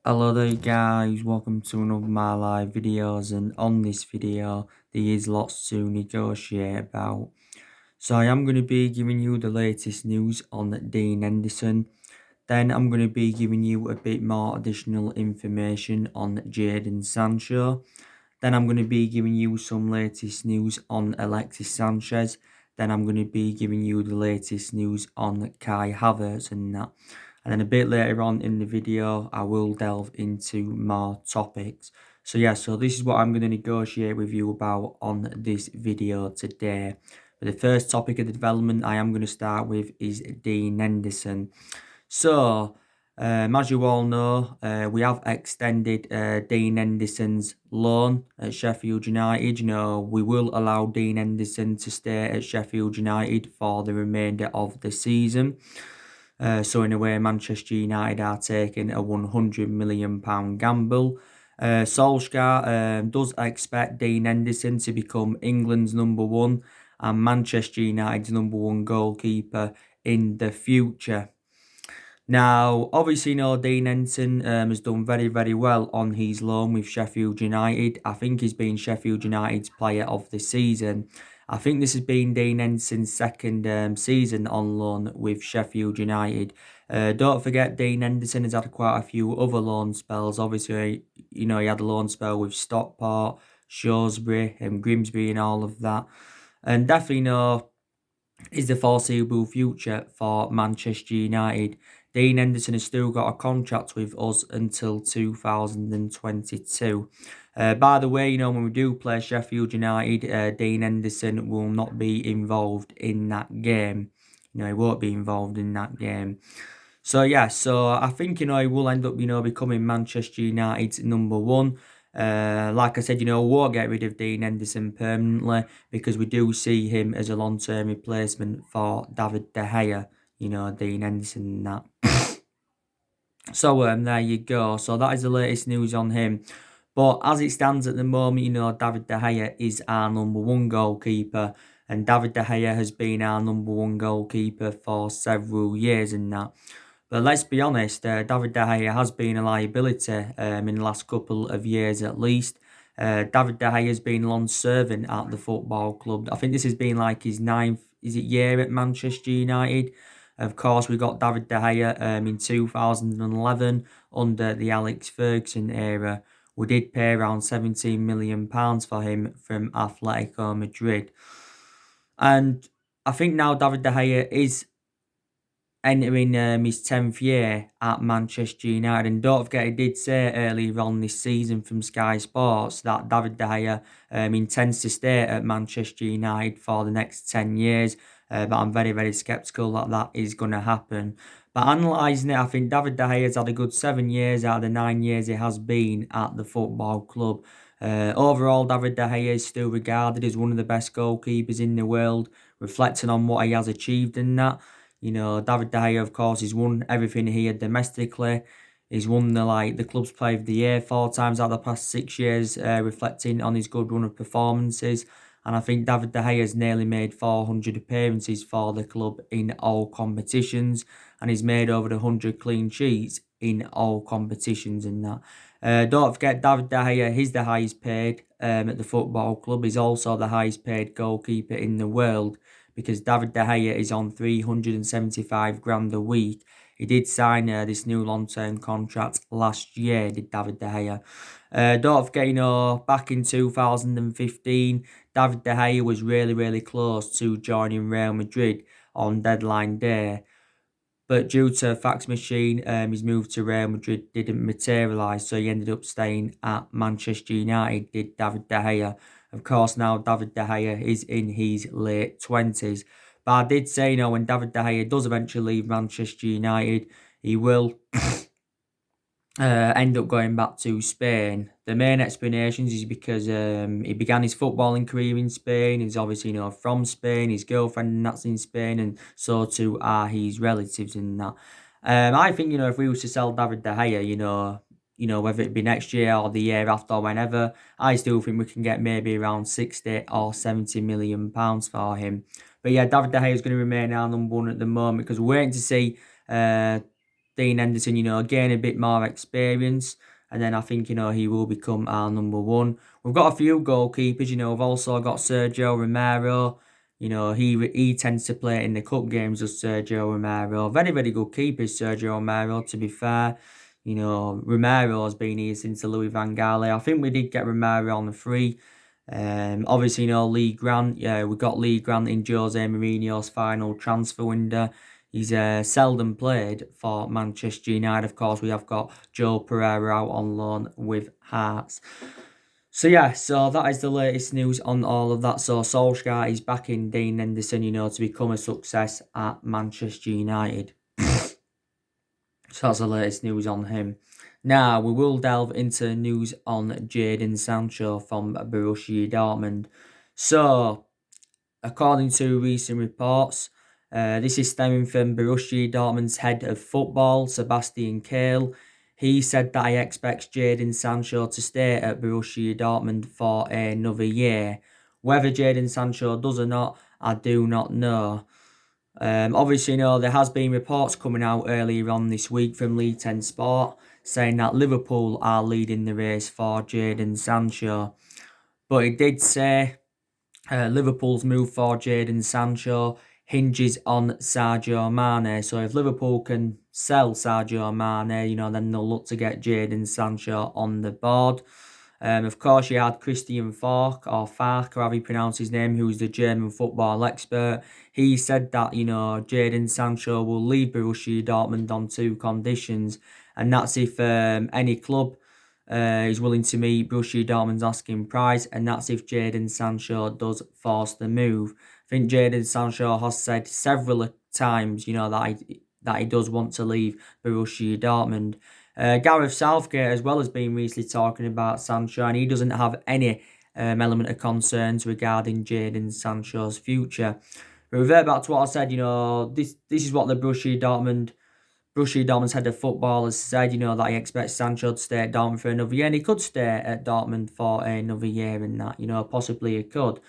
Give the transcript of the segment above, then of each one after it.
Hello there guys, welcome to another of my live videos, and on this video there is lots to negotiate about. So I am going to be giving you the latest news on Dean Henderson. Then I'm going to be giving you a bit more additional information on Jadon Sancho. Then I'm going to be giving you some latest news on Alexis Sanchez. Then I'm going to be giving you the latest news on Kai Havertz and that. And then a bit later on in the video, I will delve into more topics. So yeah, so this is what I'm going to negotiate with you about on this video today. But the first topic of the development I am going to start with is Dean Henderson. So, as you all know, we have extended Dean Henderson's loan at Sheffield United. We will allow Dean Henderson to stay at Sheffield United for the remainder of the season. So in a way, Manchester United are taking a £100 million gamble. Solskjaer does expect Dean Henderson to become England's number one and Manchester United's number one goalkeeper in the future. Now, obviously, Dean Henderson has done very, very well on his loan with Sheffield United. I think he's been Sheffield United's player of the season. I think this has been Dean Henderson's second season on loan with Sheffield United. Don't forget, Dean Henderson has had quite a few other loan spells. Obviously, he had a loan spell with Stockport, Shrewsbury, and Grimsby and all of that. And definitely, is the foreseeable future for Manchester United. Dean Henderson has still got a contract with us until 2022. By the way, when we do play Sheffield United, Dean Henderson will not be involved in that game. He won't be involved in that game. So yeah, so I think he will end up becoming Manchester United's number one. Like I said, we won't get rid of Dean Henderson permanently because we do see him as a long-term replacement for David De Gea. Dean Henderson and that. So there you go. So that is the latest news on him. But as it stands at the moment, David De Gea is our number one goalkeeper. And David De Gea has been our number one goalkeeper for several years and that. But let's be honest, David De Gea has been a liability in the last couple of years at least. David De Gea has been long-serving at the football club. I think this has been like his ninth year at Manchester United. Of course, we got David De Gea in 2011 under the Alex Ferguson era. We did pay around £17 million for him from Atletico Madrid. And I think now David De Gea is entering his 10th year at Manchester United. And don't forget, he did say earlier on this season from Sky Sports that David De Gea intends to stay at Manchester United for the next 10 years. But I'm very, very sceptical that that is going to happen. But analysing it, I think David De Gea has had a good 7 years out of the 9 years he has been at the football club. Overall, David De Gea is still regarded as one of the best goalkeepers in the world, reflecting on what he has achieved in that. David De Gea, of course, he's won everything here domestically. He's won the club's player of the year 4 times out of the past 6 years, reflecting on his good run of performances. And I think David De Gea has nearly made 400 appearances for the club in all competitions, and he's made over 100 clean sheets in all competitions and that. Don't forget, David De Gea is the highest paid at the football club. He's also the highest paid goalkeeper in the world, because David De Gea is on 375 grand a week. He did sign this new long-term contract last year, did David De Gea. Don't forget, back in 2015, David De Gea was really, really close to joining Real Madrid on deadline day. But due to a fax machine, his move to Real Madrid didn't materialise, so he ended up staying at Manchester United, did David De Gea. Of course, now David De Gea is in his late 20s. But I did say, when David De Gea does eventually leave Manchester United, he will end up going back to Spain. The main explanations is because he began his footballing career in Spain. He's obviously, from Spain. His girlfriend and that's in Spain, and so too are his relatives and that. I think, if we was to sell David De Gea, whether it be next year or the year after or whenever, I still think we can get maybe around 60 or 70 million pounds for him. But yeah, David De Gea is going to remain our number one at the moment because we're waiting to see Dean Henderson, gain a bit more experience. And then I think, he will become our number one. We've got a few goalkeepers, we've also got Sergio Romero. He tends to play in the cup games with Sergio Romero. Very, very good keeper, Sergio Romero, to be fair. Romero's been here since the Louis van Gaal. I think we did get Romero on the free. Obviously, Lee Grant. Yeah, we got Lee Grant in Jose Mourinho's final transfer window. He's seldom played for Manchester United. Of course, we have got Joe Pereira out on loan with Hearts. So yeah, so that is the latest news on all of that. So Solskjaer is backing Dean Henderson, to become a success at Manchester United. So that's the latest news on him. Now, we will delve into news on Jadon Sancho from Borussia Dortmund. So, according to recent reports, this is stemming from Borussia Dortmund's head of football, Sebastian Kehl. He said that he expects Jadon Sancho to stay at Borussia Dortmund for another year. Whether Jadon Sancho does or not, I do not know. Obviously, there has been reports coming out earlier on this week from League 10 Sport saying that Liverpool are leading the race for Jadon Sancho. But it did say Liverpool's move for Jadon Sancho hinges on Sadio Mane. So if Liverpool can sell Sadio Mane, then they'll look to get Jadon Sancho on the board. Of course, you had Christian Falk, or Fark, or however you pronounce his name, who's the German football expert. He said that, Jadon Sancho will leave Borussia Dortmund on two conditions, and that's if any club is willing to meet Borussia Dortmund's asking price, and that's if Jadon Sancho does force the move. I think Jadon Sancho has said several times, that he does want to leave Borussia Dortmund. Gareth Southgate as well has been recently talking about Sancho, and he doesn't have any element of concerns regarding Jadon Sancho's future. But revert back to what I said, this is what the Borussia Dortmund's head of football has said, that he expects Sancho to stay at Dortmund for another year, and he could stay at Dortmund for another year in that, possibly he could.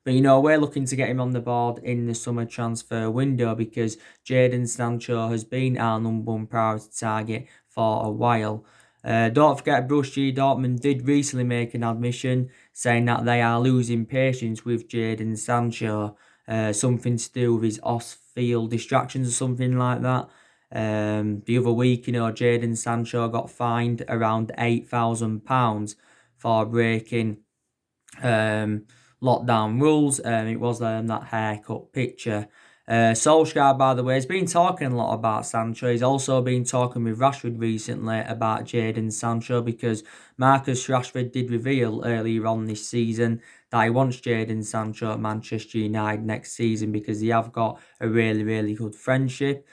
But, we're looking to get him on the board in the summer transfer window because Jadon Sancho has been our number one priority target for a while. Don't forget, Borussia Dortmund did recently make an admission saying that they are losing patience with Jadon Sancho. Something to do with his off-field distractions or something like that. The other week, Jadon Sancho got fined around £8,000 for breaking lockdown rules. It was that haircut picture. Solskjaer, by the way, has been talking a lot about Sancho. He's also been talking with Rashford recently about Jadon Sancho because Marcus Rashford did reveal earlier on this season that he wants Jadon Sancho at Manchester United next season because they have got a really, really good friendship.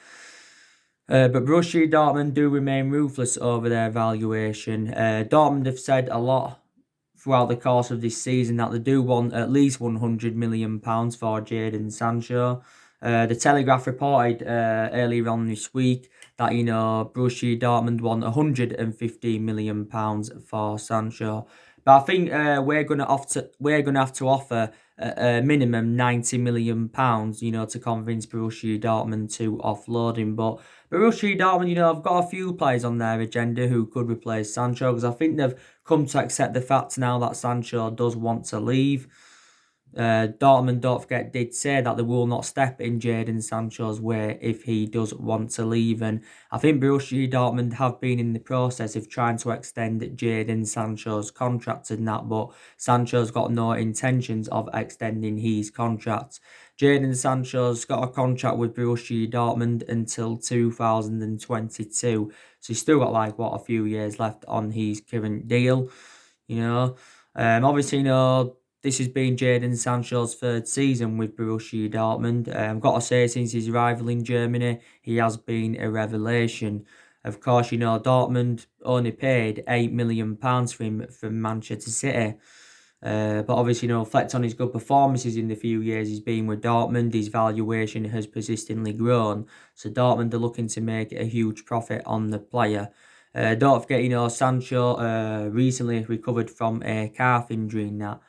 But Borussia Dortmund do remain ruthless over their valuation. Dortmund have said a lot throughout the course of this season that they do want at least £100 million for Jadon Sancho. The Telegraph reported earlier on this week that Borussia Dortmund want £115 million for Sancho. But I think we're gonna have to offer a minimum £90 million, to convince Borussia Dortmund to offload him. But Borussia Dortmund, have got a few players on their agenda who could replace Sancho because I think they've come to accept the fact now that Sancho does want to leave. Dortmund, don't forget, did say that they will not step in Jadon Sancho's way if he does want to leave. And I think Borussia Dortmund have been in the process of trying to extend Jadon Sancho's contract and that, but Sancho's got no intentions of extending his contract. Jadon Sancho's got a contract with Borussia Dortmund until 2022. So he's still got a few years left on his current deal. Obviously, this has been Jadon Sancho's third season with Borussia Dortmund. I've got to say, since his arrival in Germany, he has been a revelation. Of course, Dortmund only paid £8 million for him from Manchester City. But obviously, reflect on his good performances in the few years he's been with Dortmund, his valuation has persistently grown. So Dortmund are looking to make a huge profit on the player. Don't forget, Sancho recently recovered from a calf injury in that.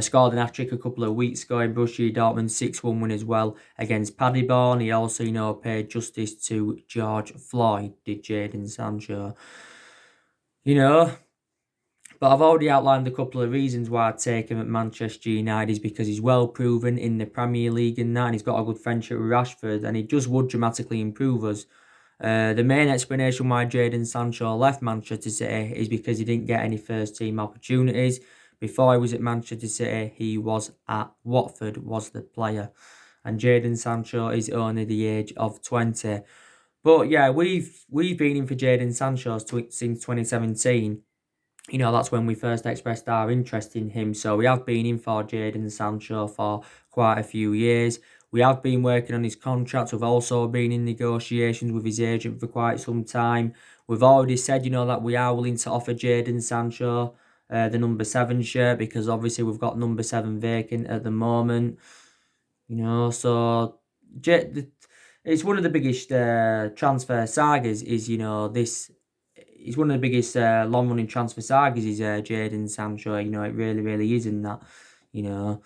Scored an hat-trick a couple of weeks ago in Borussia Dortmund 6-1 win as well against Paderborn. He also, paid justice to George Floyd, did Jadon Sancho. You know, but I've already outlined a couple of reasons why I'd take him at Manchester United is because he's well proven in the Premier League and that, and he's got a good friendship with Rashford, and he just would dramatically improve us. The main explanation why Jadon Sancho left Manchester City is because he didn't get any first team opportunities. Before he was at Manchester City, he was at Watford, was the player. And Jadon Sancho is only the age of 20. But yeah, we've been in for Jadon Sancho since 2017. That's when we first expressed our interest in him. So we have been in for Jadon Sancho for quite a few years. We have been working on his contract. We've also been in negotiations with his agent for quite some time. We've already said, that we are willing to offer Jadon Sancho the number 7 shirt because obviously we've got number 7 vacant at the moment. So it's one of the biggest transfer sagas is, this he's one of the biggest long-running transfer sagas is Jadon Sancho. It really, really is in that, you know.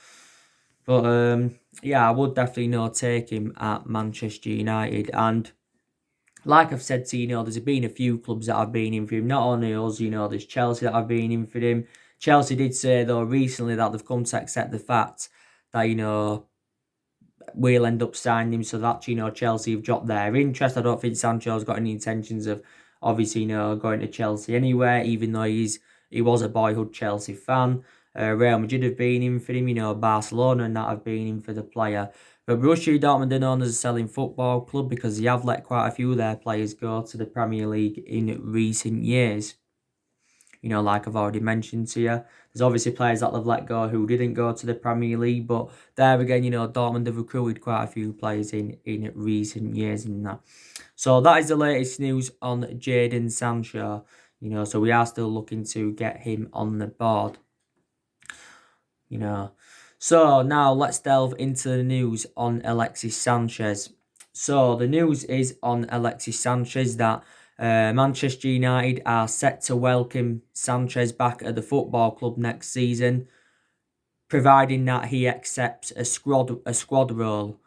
But, yeah, I would definitely, take him at Manchester United. And like I've said to you, there's been a few clubs that have been in for him. Not only us, there's Chelsea that have been in for him. Chelsea did say, though, recently that they've come to accept the fact that, we'll end up signing him. So that, Chelsea have dropped their interest. I don't think Sancho's got any intentions of obviously, going to Chelsea anywhere, even though he was a boyhood Chelsea fan. Real Madrid have been in for him, Barcelona and that have been in for the player. But Borussia Dortmund are known as a selling football club because they have let quite a few of their players go to the Premier League in recent years. Like I've already mentioned to you. There's obviously players that they've let go who didn't go to the Premier League, but there again, Dortmund have recruited quite a few players in recent years and that. So that is the latest news on Jadon Sancho. So we are still looking to get him on the board. So now let's delve into the news on Alexis Sanchez. So the news is on Alexis Sanchez that Manchester United are set to welcome Sanchez back at the football club next season, providing that he accepts a squad role.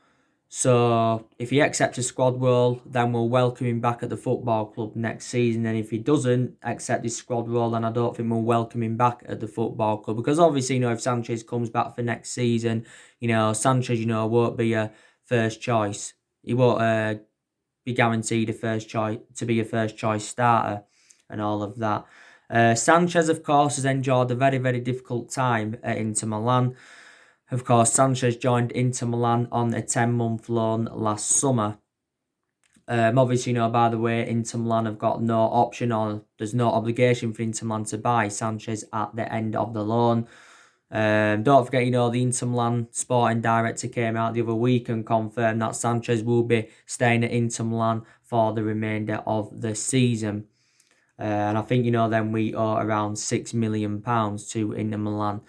So if he accepts a squad role, then we'll welcome him back at the football club next season. And if he doesn't accept his squad role, then I don't think we'll welcome him back at the football club. Because obviously, if Sanchez comes back for next season, Sanchez, won't be a first choice. He won't be guaranteed to be a first choice starter and all of that. Sanchez, of course, has endured a very, very difficult time at Inter Milan. Of course, Sanchez joined Inter Milan on a 10-month loan last summer. Obviously, by the way, Inter Milan have got no option or there's no obligation for Inter Milan to buy Sanchez at the end of the loan. Don't forget, the Inter Milan sporting director came out the other week and confirmed that Sanchez will be staying at Inter Milan for the remainder of the season. And I think, then we owe around £6 million to Inter Milan.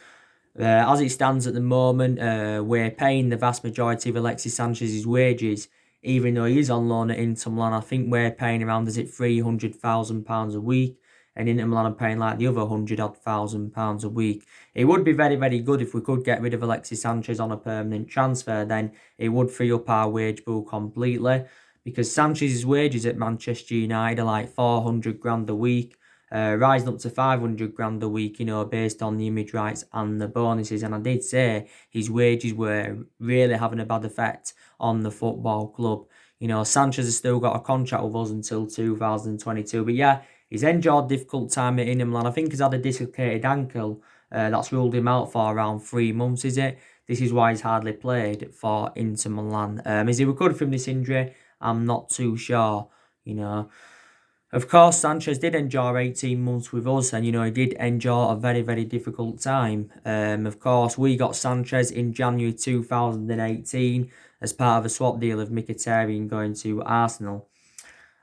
As it stands at the moment, we're paying the vast majority of Alexis Sanchez's wages, even though he is on loan at Inter Milan. I think we're paying around, £300,000 a week, and Inter Milan are paying like the other £100,000 a week. It would be very, very good if we could get rid of Alexis Sanchez on a permanent transfer. Then it would free up our wage pool completely, because Sanchez's wages at Manchester United are like 400 grand a week. Rising up to 500 grand a week, based on the image rights and the bonuses. And I did say his wages were really having a bad effect on the football club. Sanchez has still got a contract with us until 2022. But yeah, he's endured difficult time at Inter Milan. I think he's had a dislocated ankle. That's ruled him out for around 3 months, is it? This is why he's hardly played for Inter Milan. Is he recovered from this injury? I'm not too sure, Of course, Sanchez did endure 18 months with us and, he did endure a very, very difficult time. Of course, we got Sanchez in January 2018 as part of a swap deal of Mkhitaryan going to Arsenal.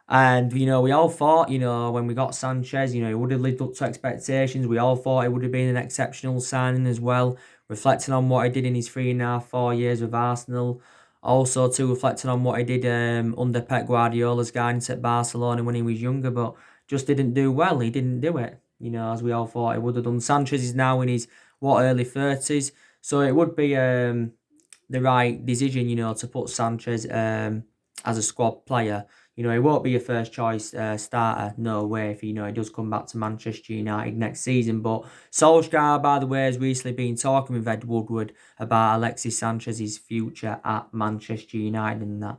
And, we all thought, when we got Sanchez, he would have lived up to expectations. We all thought it would have been an exceptional signing as well, reflecting on what he did in his 3.5, 4 years with Arsenal. Also, too, reflecting on what he did under Pep Guardiola's guidance at Barcelona when he was younger, but just didn't do well. He didn't do it, as we all thought he would have done. Sanchez is now in his early 30s. So it would be the right decision, to put Sanchez as a squad player. He won't be a first choice starter, no way, if he does come back to Manchester United next season. But Solskjaer, by the way, has recently been talking with Ed Woodward about Alexis Sanchez's future at Manchester United and that.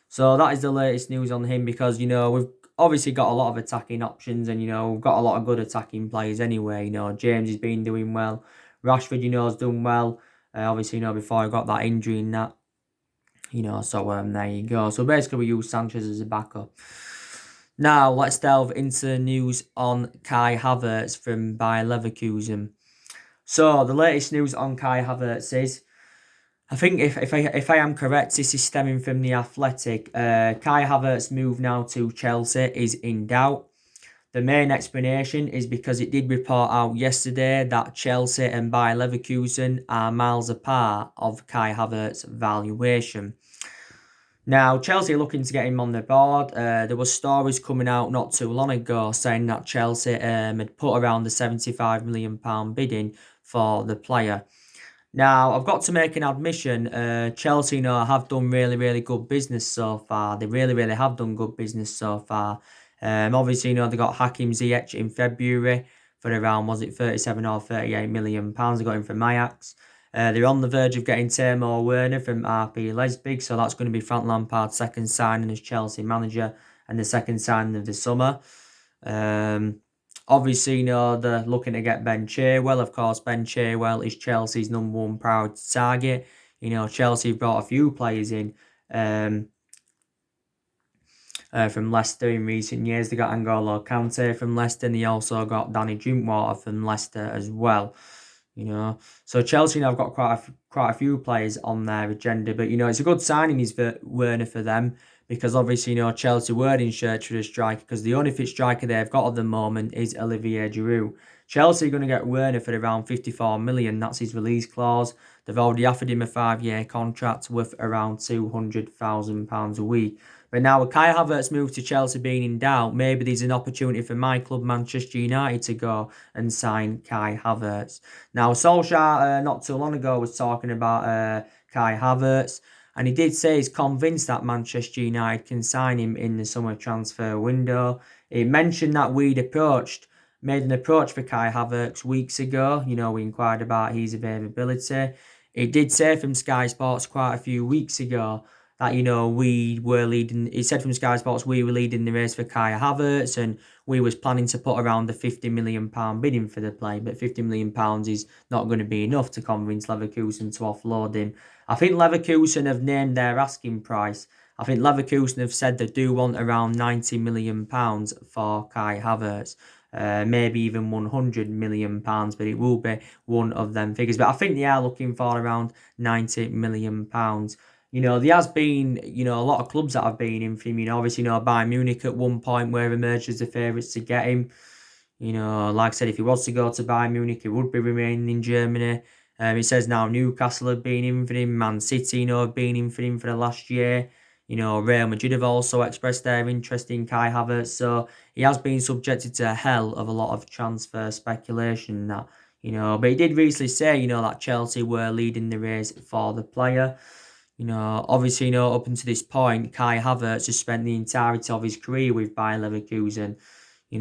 So that is the latest news on him because, we've obviously got a lot of attacking options and, we've got a lot of good attacking players anyway. James has been doing well. Rashford, has done well. Obviously, before I got that injury and that. So there you go. So basically, we use Sanchez as a backup. Now, let's delve into the news on Kai Havertz from Bayer Leverkusen. So, the latest news on Kai Havertz is, I think if I am correct, this is stemming from The Athletic. Kai Havertz's move now to Chelsea is in doubt. The main explanation is because it did report out yesterday that Chelsea and Bayer Leverkusen are miles apart of Kai Havertz's valuation. Now, Chelsea are looking to get him on the board. There were stories coming out not too long ago saying that Chelsea had put around the £75 million bidding for the player. Now, I've got to make an admission. Chelsea, have done really, really good business so far. They really, really have done good business so far. Obviously, they got Hakim Ziyech in February for around, was it 37 or 38 million pounds? They got him from Ajax. They're on the verge of getting Timo Werner from RB Leipzig, so that's going to be Frank Lampard's second signing as Chelsea manager and the second signing of the summer. Obviously, they're looking to get Ben Chilwell. Of course, Ben Chilwell is Chelsea's number one priority target. Chelsea brought a few players in from Leicester in recent years. They got N'Golo Kante from Leicester, and they also got Danny Drinkwater from Leicester as well. So Chelsea now have got quite a few players on their agenda, but it's a good signing is for Werner for them because obviously Chelsea were in search for a striker because the only fit striker they've got at the moment is Olivier Giroud. Chelsea are going to get Werner for around 54 million. That's his release clause. They've already offered him a 5-year contract worth around £200,000 a week. But now with Kai Havertz's move to Chelsea being in doubt, maybe there's an opportunity for my club, Manchester United, to go and sign Kai Havertz. Now, Solskjaer, not too long ago, was talking about Kai Havertz, and he did say he's convinced that Manchester United can sign him in the summer transfer window. He mentioned that made an approach for Kai Havertz weeks ago. We inquired about his availability. He did say from Sky Sports quite a few weeks ago that, we were leading. He said from Sky Sports we were leading the race for Kai Havertz and we was planning to put around the £50 million bidding for the play, but £50 million is not going to be enough to convince Leverkusen to offload him. I think Leverkusen have named their asking price. I think Leverkusen have said they do want around £90 million for Kai Havertz. Maybe even £100 million, but it will be one of them figures. But I think they are looking for around £90 million. There has been, a lot of clubs that have been in for him. Obviously, Bayern Munich at one point were emerged as the favourites to get him. Like I said, if he was to go to Bayern Munich, he would be remaining in Germany. It says now Newcastle have been in for him. Man City, have been in for him for the last year. Real Madrid have also expressed their interest in Kai Havertz. So he has been subjected to a hell of a lot of transfer speculation. But he did recently say, that Chelsea were leading the race for the player. Obviously, up until this point, Kai Havertz has spent the entirety of his career with Bayer Leverkusen.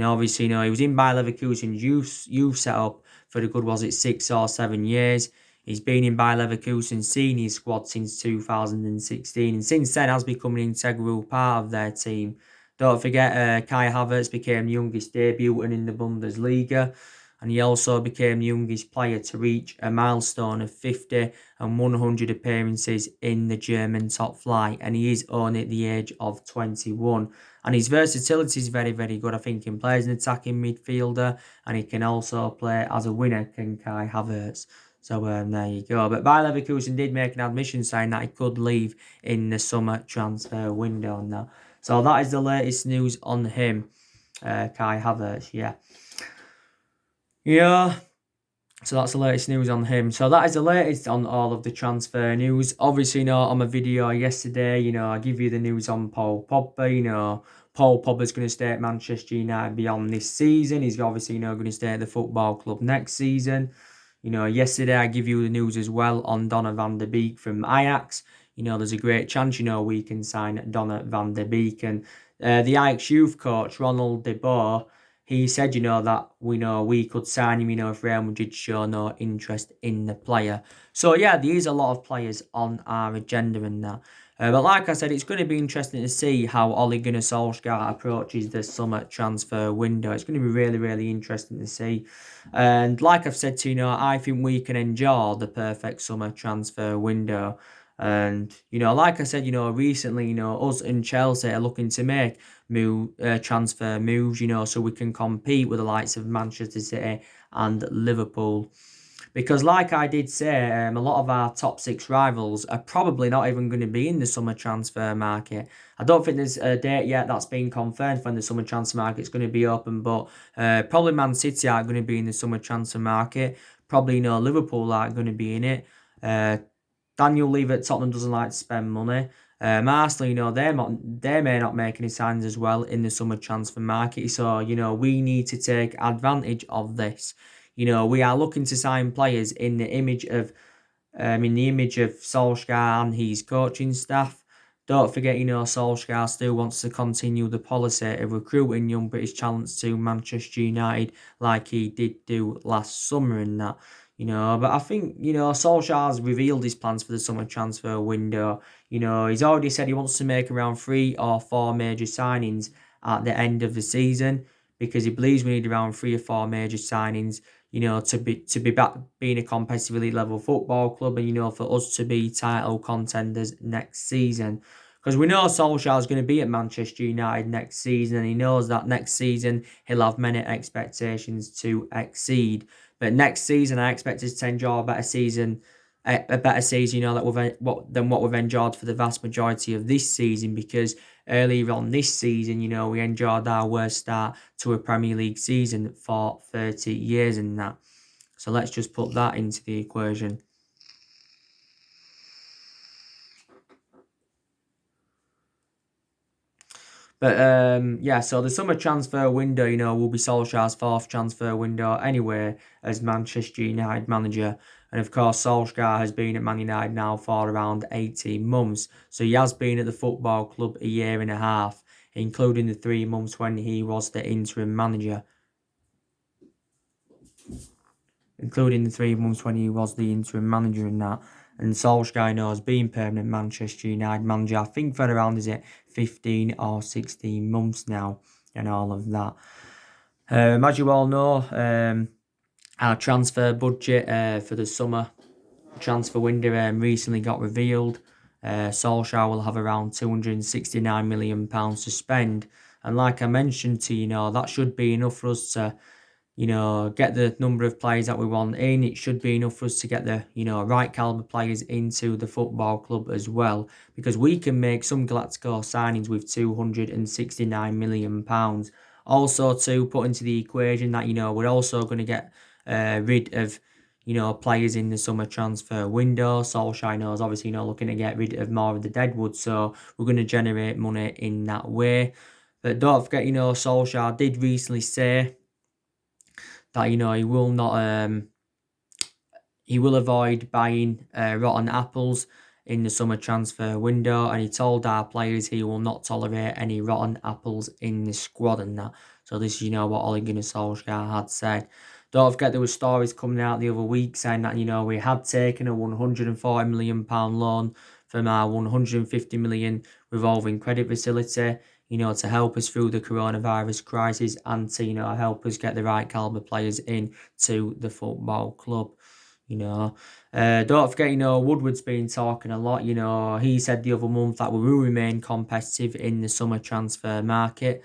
Obviously, he was in Bayer Leverkusen's youth setup for the good, was it 6 or 7 years. He's been in Bayer Leverkusen's senior squad since 2016, and since then has become an integral part of their team. Don't forget, Kai Havertz became the youngest debutant in the Bundesliga, and he also became the youngest player to reach a milestone of 50 and 100 appearances in the German top flight, and he is only at the age of 21. And his versatility is very, very good. I think he can play as an attacking midfielder, and he can also play as a winner, can Kai Havertz. So there you go. But Bayer Leverkusen did make an admission saying that he could leave in the summer transfer window now. So that is the latest news on him, Kai Havertz, yeah. Yeah, so that's the latest news on him. So that is the latest on all of the transfer news. Obviously, on my video yesterday, I give you the news on Paul Pogba. Paul Pogba's going to stay at Manchester United beyond this season. He's obviously, going to stay at the football club next season. Yesterday I give you the news as well on Donna van der Beek from Ajax. There's a great chance, we can sign Donna van der Beek. And the Ajax youth coach, Ronald de Boer, he said, that we could sign him, if Real Madrid show no interest in the player. So, yeah, there is a lot of players on our agenda and that. But like I said, it's going to be interesting to see how Ole Gunnar Solskjaer approaches the summer transfer window. It's going to be really, really interesting to see. And like I've said to I think we can enjoy the perfect summer transfer window. And like I said, recently, us and Chelsea are looking to make transfer moves, so we can compete with the likes of Manchester City and Liverpool. Because, like I did say, a lot of our top six rivals are probably not even going to be in the summer transfer market. I don't think there's a date yet that's been confirmed when the summer transfer market is going to be open, but probably Man City aren't going to be in the summer transfer market. Probably Liverpool aren't going to be in it. Uh, Daniel Levy at Tottenham doesn't like to spend money. Arsenal, they may not make any signs as well in the summer transfer market. So, we need to take advantage of this. We are looking to sign players in the image of Solskjaer and his coaching staff. Don't forget, Solskjaer still wants to continue the policy of recruiting young British talents to Manchester United like he did do last summer and that. But I think, Solskjaer's revealed his plans for the summer transfer window. He's already said he wants to make around 3 or 4 major signings at the end of the season because he believes we need around 3 or 4 major signings, to be back being a competitive elite level football club and, for us to be title contenders next season. Because we know Solskjaer is going to be at Manchester United next season and he knows that next season he'll have many expectations to exceed. But next season I expect us to enjoy a better season, than what we've enjoyed for the vast majority of this season because earlier on this season, we enjoyed our worst start to a Premier League season for 30 years and that. So let's just put that into the equation. But so the summer transfer window, will be Solskjaer's fourth transfer window anyway as Manchester United manager. And of course, Solskjaer has been at Man United now for around 18 months. So he has been at the football club a year and a half, including the 3 months when he was the interim manager. Including the 3 months when he was the interim manager and that. And Solskjaer has been permanent Manchester United manager, I think for around, 15 or 16 months now, and all of that. As you all know, our transfer budget for the summer transfer window recently got revealed. Solskjaer will have around £269 million to spend. And like I mentioned to you, that should be enough for us to get the number of players that we want in. It should be enough for us to get the, right caliber players into the football club as well. Because we can make some Galactico signings with £269 million. Also to put into the equation that, we're also going to get rid of, players in the summer transfer window. Solskjaer is obviously, looking to get rid of more of the deadwood. So we're going to generate money in that way. But don't forget, Solskjaer did recently say that he will avoid buying rotten apples in the summer transfer window, and he told our players he will not tolerate any rotten apples in the squad and that. So this is what Ole Gunnar Solskjaer had said. Don't forget there were stories coming out the other week saying that we had taken a £140 million loan from our £150 million revolving credit facility, to help us through the coronavirus crisis and to, help us get the right caliber players in to the football club. Don't forget, Woodward's been talking a lot. He said the other month that we will remain competitive in the summer transfer market.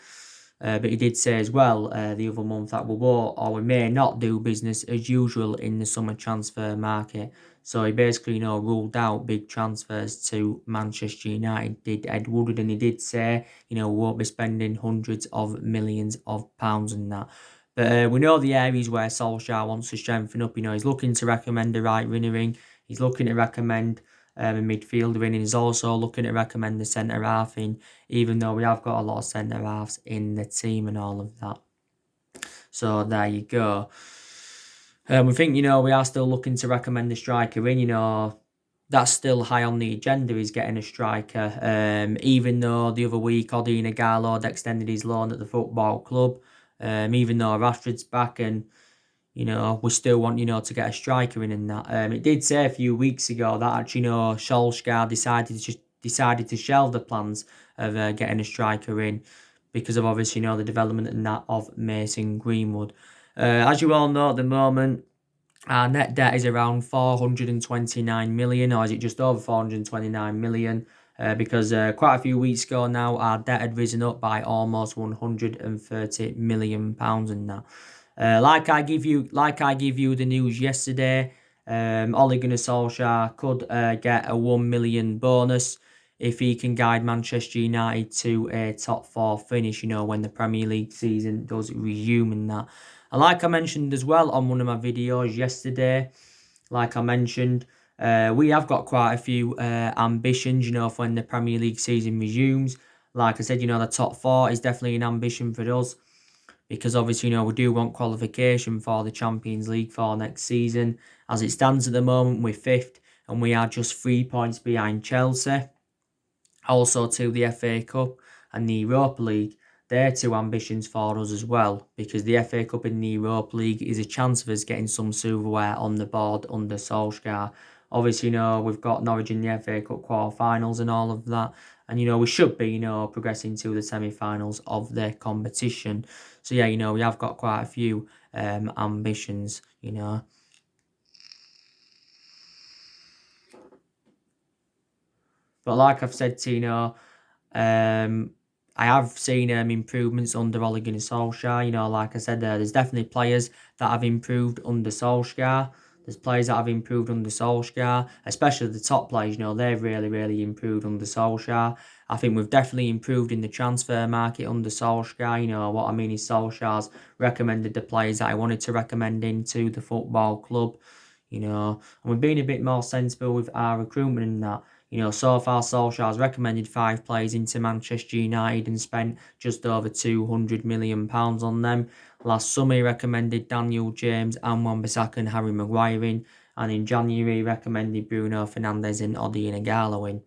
But he did say as well the other month that we will or we may not do business as usual in the summer transfer market. So he basically, ruled out big transfers to Manchester United, did Ed Woodward, and he did say, we won't be spending hundreds of millions of pounds and that. But we know the areas where Solskjaer wants to strengthen up. He's looking to recommend the right winner in. He's looking to recommend a midfielder in, and he's also looking to recommend the centre half in, even though we have got a lot of centre halves in the team and all of that. So there you go. We think, we are still looking to recommend a striker in, that's still high on the agenda is getting a striker. Even though the other week Odina Garlord extended his loan at the football club, even though Rashford's back and we still want, to get a striker in and that. It did say a few weeks ago that actually, Solskjaer decided to shelve the plans of getting a striker in because of obviously, the development and that of Mason Greenwood. As you all know at the moment, our net debt is around 429 million, or is it just over 429 million? Because quite a few weeks ago now, our debt had risen up by almost 130 million pounds and that. Like I give you the news yesterday, Ole Gunnar Solskjaer could get a 1 million bonus if he can guide Manchester United to a top four finish, when the Premier League season does resume and that. And like I mentioned as well on one of my videos yesterday, like I mentioned, we have got quite a few ambitions, for when the Premier League season resumes. Like I said, the top four is definitely an ambition for us because obviously, we do want qualification for the Champions League for next season. As it stands at the moment, we're fifth and we are just 3 points behind Chelsea. Also to the FA Cup and the Europa League. They're two ambitions for us as well because the FA Cup and the Europa League is a chance of us getting some silverware on the board under Solskjaer. Obviously, we've got Norwich in the FA Cup quarterfinals and all of that. And, we should be, progressing to the semi-finals of the competition. So, yeah, we have got quite a few ambitions. But like I've said to I have seen improvements under Ole Gunnar Solskjaer. Like I said, there's definitely players that have improved under Solskjaer. There's players that have improved under Solskjaer, especially the top players. They've really, really improved under Solskjaer. I think we've definitely improved in the transfer market under Solskjaer. What I mean is Solskjaer's recommended the players that I wanted to recommend into the football club. And we've been a bit more sensible with our recruitment and that. So far Solskjaer's recommended 5 players into Manchester United and spent just over £200 million on them. Last summer he recommended Daniel James and Wan-Bissaka and Harry Maguire in. And in January he recommended Bruno Fernandes and Odion Ighalo in.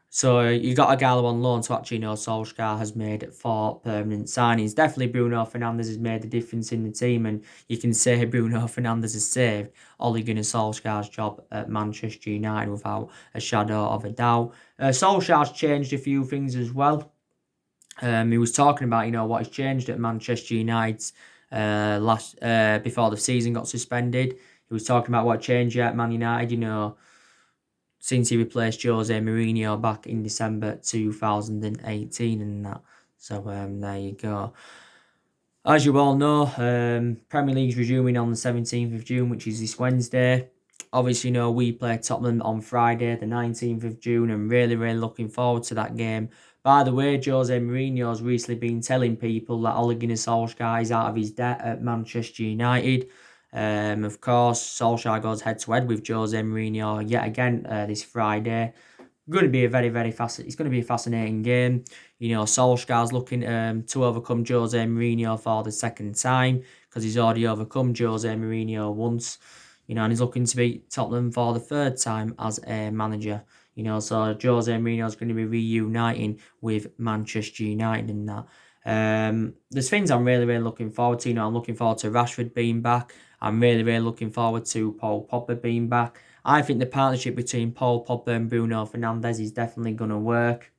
So you got Ighalo on loan, so actually Solskjaer has made 4 permanent signings. Definitely Bruno Fernandes has made a difference in the team, and you can say Bruno Fernandes has saved Ole Gunnar Solskjaer's job at Manchester United without a shadow of a doubt. Solskjaer's changed a few things as well. He was talking about what has changed at Manchester United's before the season got suspended. He was talking about what changed at Man United. Since he replaced Jose Mourinho back in December 2018 and that. So there you go. As you all know, Premier League's resuming on the 17th of June, which is this Wednesday. Obviously, we play Tottenham on Friday, the 19th of June, and really, really looking forward to that game. By the way, Jose Mourinho's recently been telling people that Ole Gunnar Solskjaer is out of his debt at Manchester United. Of course, Solskjaer goes head-to-head with Jose Mourinho yet again this Friday. Going to be a very, very it's going to be a fascinating game. Solskjaer's looking to overcome Jose Mourinho for the second time because he's already overcome Jose Mourinho once. And he's looking to beat Tottenham for the third time as a manager. So Jose Mourinho's going to be reuniting with Manchester United and that. There's things I'm really, really looking forward to. I'm looking forward to Rashford being back. I'm really, really looking forward to Paul Pogba being back. I think the partnership between Paul Pogba and Bruno Fernandes is definitely going to work.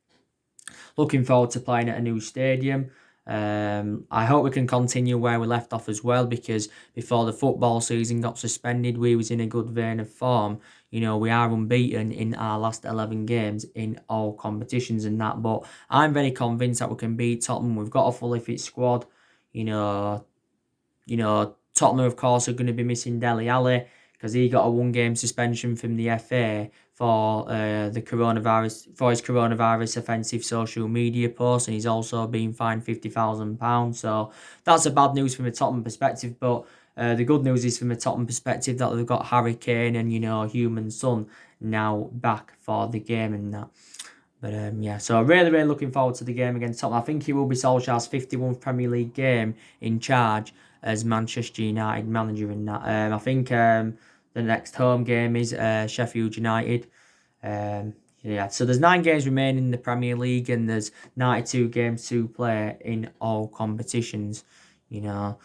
Looking forward to playing at a new stadium. I hope we can continue where we left off as well, because before the football season got suspended, we was in a good vein of form. We are unbeaten in our last 11 games in all competitions and that. But I'm very convinced that we can beat Tottenham. We've got a fully fit squad. Tottenham, of course, are going to be missing Dele Alli because he got a 1-game suspension from the FA for his coronavirus offensive social media post, and he's also been fined £50,000. So that's a bad news from a Tottenham perspective. But the good news is from a Tottenham perspective that they've got Harry Kane and Human Son now back for the game and that. But so really, really looking forward to the game against Tottenham. I think it will be Solskjaer's 51st Premier League game in charge as Manchester United manager in that. I think the next home game is Sheffield United. Yeah, so there's 9 games remaining in the Premier League, and there's 92 games to play in all competitions. You know,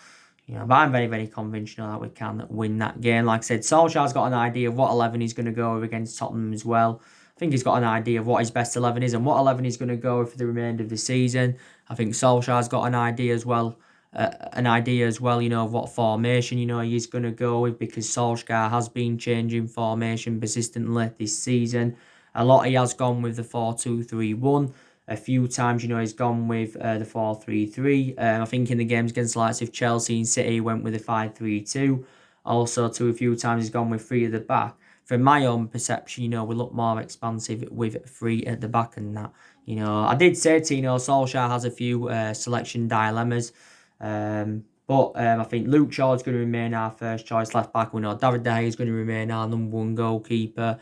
but I'm very, very convinced, that we can win that game. Like I said, Solskjaer's got an idea of what 11 he's going to go with against Tottenham as well. I think he's got an idea of what his best 11 is and what 11 he's going to go with for the remainder of the season. I think Solskjaer's got an idea as well. Of what formation, he's going to go with, because Solskjaer has been changing formation persistently this season. A lot he has gone with the 4-2-3-1. A few times, he's gone with the 4-3-3. I think in the games against the likes of Chelsea and City, he went with the 5-3-2. Also, a few times he's gone with 3 at the back. From my own perception, we look more expansive with 3 at the back and that. I did say to Solskjaer has a few selection dilemmas. But I think Luke Shaw is going to remain our first choice left back. We know David De Gea is going to remain our number 1 goalkeeper.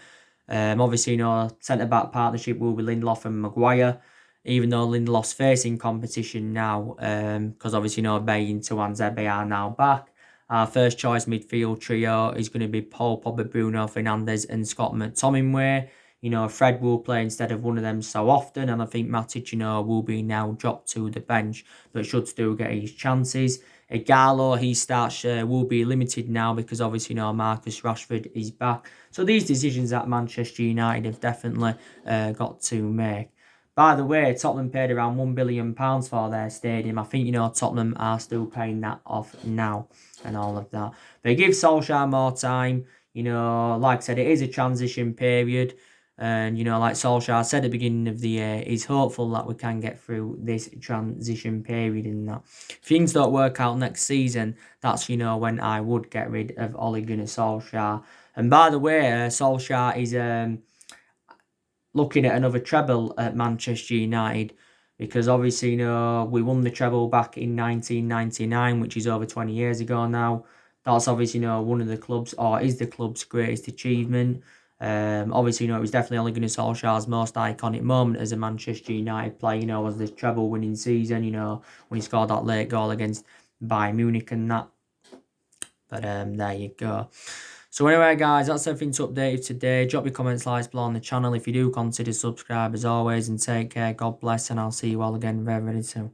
Obviously, centre back partnership will be Lindelof and Maguire. Even though Lindelof's facing competition now, because obviously, Bailly and Tuanzebe are now back. Our first choice midfield trio is going to be Paul Pogba, Bruno Fernandes, and Scott McTominay. Fred will play instead of one of them so often, and I think Matic, will be now dropped to the bench, but should still get his chances. Igalo, he starts, will be limited now because obviously, Marcus Rashford is back. So these decisions that Manchester United have definitely got to make. By the way, Tottenham paid around £1 billion for their stadium. I think, Tottenham are still paying that off now and all of that. But it gives Solskjaer more time. Like I said, it is a transition period. And, like Solskjaer said at the beginning of the year, he's hopeful that we can get through this transition period and that. If things don't work out next season, that's, when I would get rid of Ole Gunnar Solskjaer. And by the way, Solskjaer is looking at another treble at Manchester United, because obviously, we won the treble back in 1999, which is over 20 years ago now. That's obviously, one of the club's, or is the club's greatest achievement. Obviously, it was definitely Ole Gunnar Solskjaer's most iconic moment as a Manchester United player, was the treble winning season, when he scored that late goal against Bayern Munich and that. But there you go. So anyway, guys, that's everything to update you today. Drop your comments, likes below on the channel if you do consider subscribe as always, and take care. God bless, and I'll see you all again very, very soon.